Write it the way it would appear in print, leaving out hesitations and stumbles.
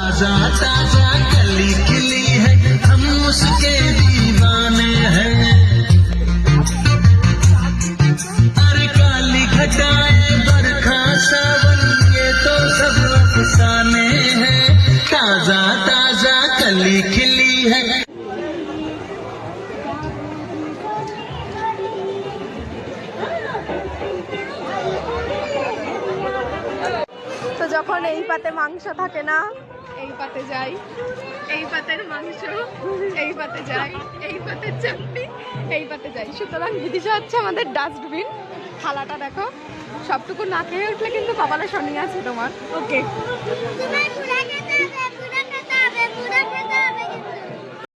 ताजा ताजा कली खिली है, हम उसके दीवाने हैं। अरे काली घटाएं बरखा सावन, ये तो सब अफसाने हैं। ताजा ताजा कली खिली है। তো যখন এই পাতে মাংস থাকে না, এই পাতে যাই, এই পাতের মাংস, এই পাতে যাই, এই পাতের চাটনি, এই পাতে যাই। সুতরাং বিদিশা হচ্ছে আমাদের ডাস্টবিন। থালাটা দেখো, সবটুকু না খেয়ে উঠলে কিন্তু কপালে শনি আছে তোমার। ওকে।